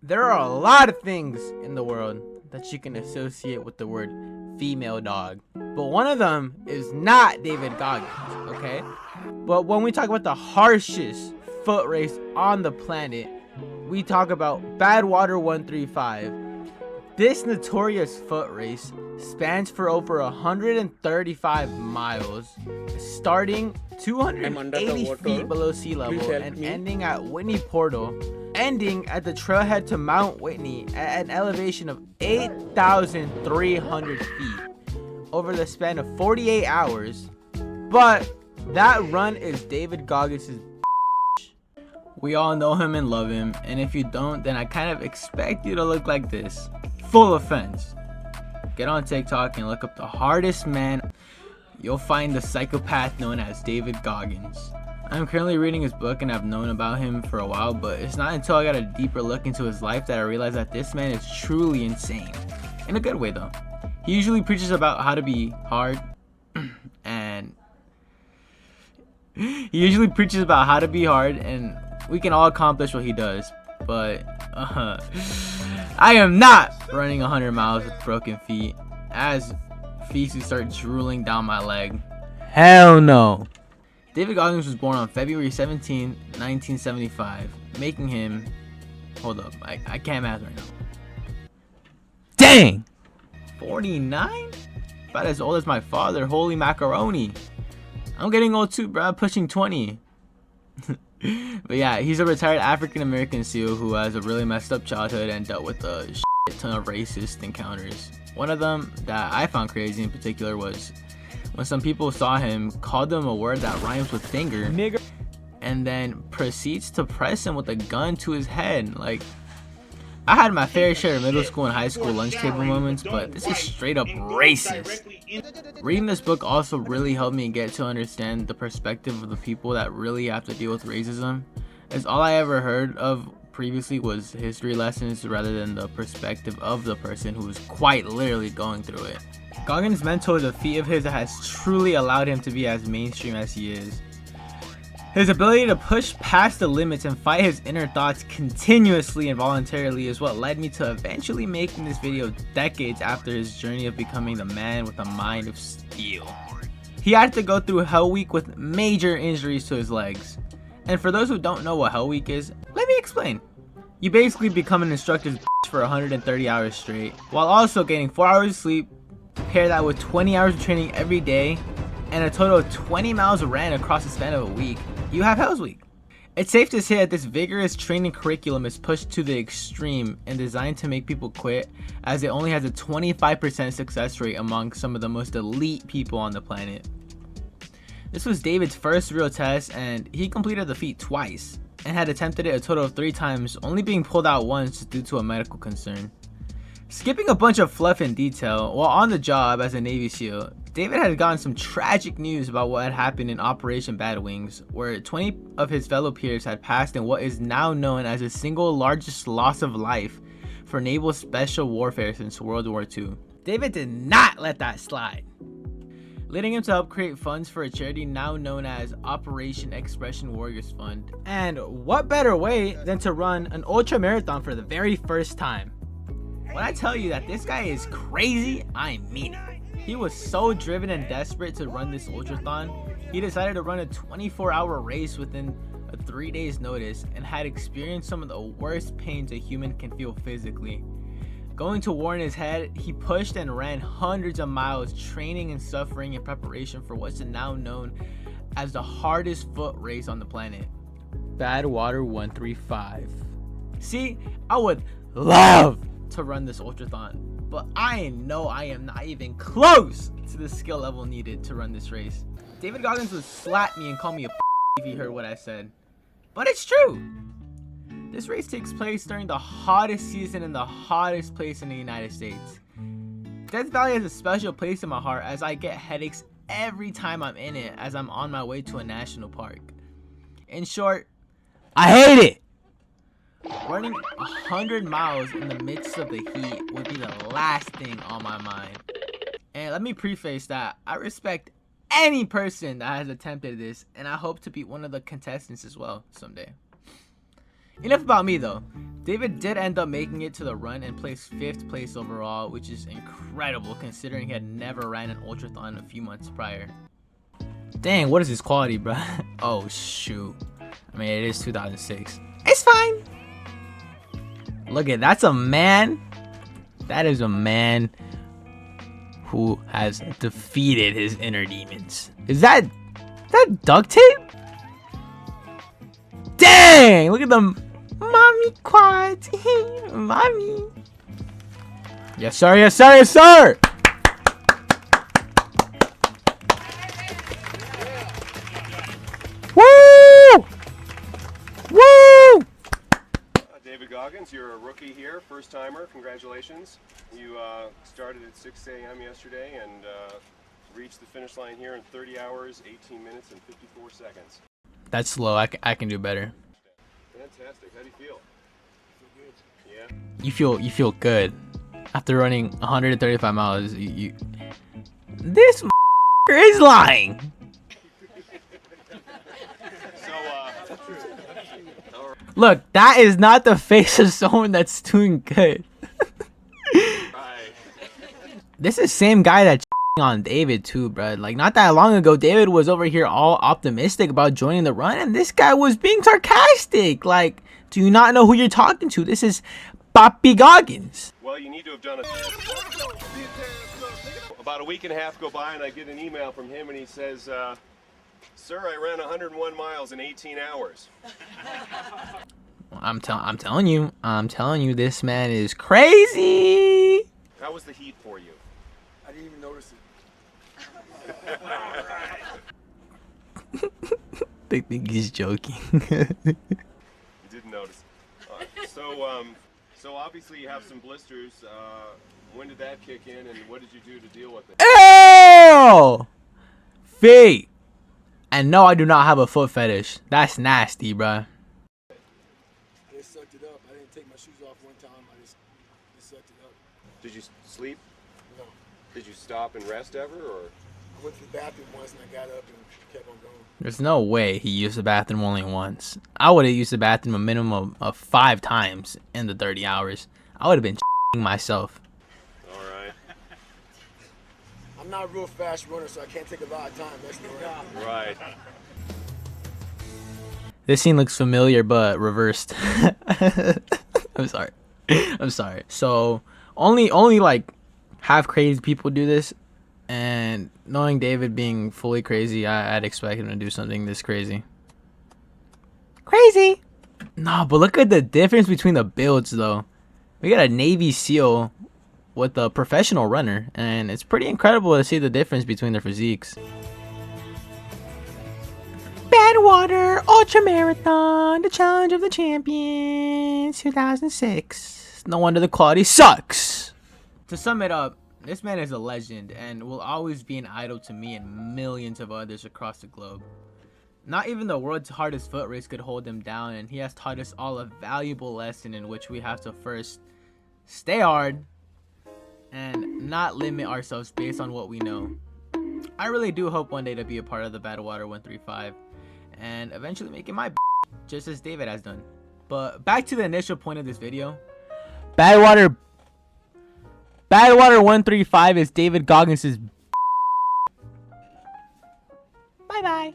There are a lot of things in the world that you can associate with the word female dog, but one of them is not David Goggins, okay? But when we talk about the harshest foot race on the planet, we talk about Badwater 135. This notorious foot race spans for over 135 miles, starting 280 feet below sea level and ending at Whitney Portal, ending at the trailhead to Mount Whitney at an elevation of 8,300 feet over the span of 48 hours. But that run is David Goggins' We all know him and love him, and if you don't, then I kind of expect you to look like this. Full offense. Get on TikTok and look up the hardest man. You'll find the psychopath known as David Goggins. I'm currently reading his book and I've known about him for a while, but it's not until I got a deeper look into his life that I realized that this man is truly insane. In a good way though. He usually preaches about how to be hard and we can all accomplish what he does, but I am not running 100 miles with broken feet as feces start drooling down my leg. Hell no. David Goggins was born on February 17, 1975, making him, hold up, I can't math right now. Dang! 49? About as old as my father, holy macaroni. I'm getting old too, bro, pushing 20. But yeah, he's a retired African-American SEAL who has a really messed up childhood and dealt with a shit ton of racist encounters. One of them that I found crazy in particular was when some people saw him, called him a word that rhymes with finger, nigger, and then proceeds to press him with a gun to his head. Like, I had my fair share of middle school and high school lunch table moments, but this is straight up racist. Reading this book also really helped me get to understand the perspective of the people that really have to deal with racism, as all I ever heard of previously was history lessons rather than the perspective of the person who is quite literally going through it. Goggins' mentor is a feat of his that has truly allowed him to be as mainstream as he is. His ability to push past the limits and fight his inner thoughts continuously and voluntarily is what led me to eventually making this video decades after his journey of becoming the man with a mind of steel. He had to go through Hell Week with major injuries to his legs. And for those who don't know what Hell Week is, let me explain. You basically become an instructor's for 130 hours straight, while also getting 4 hours of sleep, pair that with 20 hours of training every day, and a total of 20 miles ran across the span of a week. You have Hell's Week. It's safe to say that this vigorous training curriculum is pushed to the extreme and designed to make people quit, as it only has a 25% success rate among some of the most elite people on the planet. This was David's first real test, and he completed the feat twice, and had attempted it a total of 3 times, only being pulled out once due to a medical concern. Skipping a bunch of fluff and detail, while on the job as a Navy SEAL, David had gotten some tragic news about what had happened in Operation Bad Wings, where 20 of his fellow peers had passed in what is now known as the single largest loss of life for naval special warfare since World War II. David did not let that slide, leading him to help create funds for a charity now known as Operation Expression Warriors Fund. And what better way than to run an ultra marathon for the very first time? When I tell you that this guy is crazy, I mean it. He was so driven and desperate to run this ultrathon, he decided to run a 24-hour race within a 3 days notice and had experienced some of the worst pains a human can feel physically. Going to war in his head, he pushed and ran hundreds of miles, training and suffering in preparation for what's now known as the hardest foot race on the planet, Badwater 135. See, I would love to run this ultrathon, but I know I am not even close to the skill level needed to run this race. David Goggins would slap me and call me a if he heard what I said, but it's true. This race takes place during the hottest season in the hottest place in the United States. Death Valley has a special place in my heart as I get headaches every time I'm in it, as I'm on my way to a national park. In short, I hate it. Running 100 miles in the midst of the heat would be the last thing on my mind. And let me preface that I respect any person that has attempted this, and I hope to be one of the contestants as well someday. Enough about me though. David did end up making it to the run and placed 5th place overall, which is incredible considering he had never ran an ultrathon a few months prior. Dang, what is his quality, bro? Oh shoot. I mean, it is 2006. It's fine. Look at that's a man. That is a man who has defeated his inner demons. Is that duct tape? Dang! Look at them. Mommy quads. Mommy. Yes, sir. Yes, sir. Yes, sir. Woo! Woo! David Goggins, you're a rookie here, first timer. Congratulations. You started at 6 a.m. yesterday and reached the finish line here in 30 hours, 18 minutes, and 54 seconds. That's slow. I can do better. Fantastic. How do you feel? Feel good. Yeah. You feel good after running 135 miles. This is lying. Look, that is not the face of someone that's doing good. Right. This is the same guy that on David too, bro. Like not that long ago, David was over here all optimistic about joining the run, and this guy was being sarcastic. Like, do you not know who you're talking to? This is Papi Goggins. Well, you need to have done it. About a week and a half go by, and I get an email from him, and he says, "Sir, I ran 101 miles in 18 hours." I'm telling you, this man is crazy. How was the heat for you? I didn't even notice it. They think he's joking. You didn't notice. All right. So obviously you have some blisters. When did that kick in, and what did you do to deal with it? Ew! Feet. And no, I do not have a foot fetish. That's nasty, bruh. I just sucked it up. I didn't take my shoes off one time. I just sucked it up. Did you sleep? No. Did you stop and rest ever, or? I went to the bathroom once and I got up and kept on going. There's no way he used the bathroom only once. I would have used the bathroom a minimum of 5 times in the 30 hours. I would have been myself. All right. I'm not a real fast runner, so I can't take a lot of time. That's the Right. This scene looks familiar, but reversed. I'm sorry. I'm sorry. So only like half crazy people do this, and knowing David being fully crazy, I'd expect him to do something this crazy. Crazy. No, but look at the difference between the builds, though. We got a Navy SEAL with a professional runner, and it's pretty incredible to see the difference between their physiques. Badwater Ultra Marathon, the challenge of the champions, 2006. No wonder the quality sucks. To sum it up, this man is a legend and will always be an idol to me and millions of others across the globe. Not even the world's hardest foot race could hold him down, and he has taught us all a valuable lesson in which we have to first stay hard and not limit ourselves based on what we know. I really do hope one day to be a part of the Badwater 135 and eventually make it my just as David has done. But back to the initial point of this video. Badwater 135 is David Goggins' bye bye.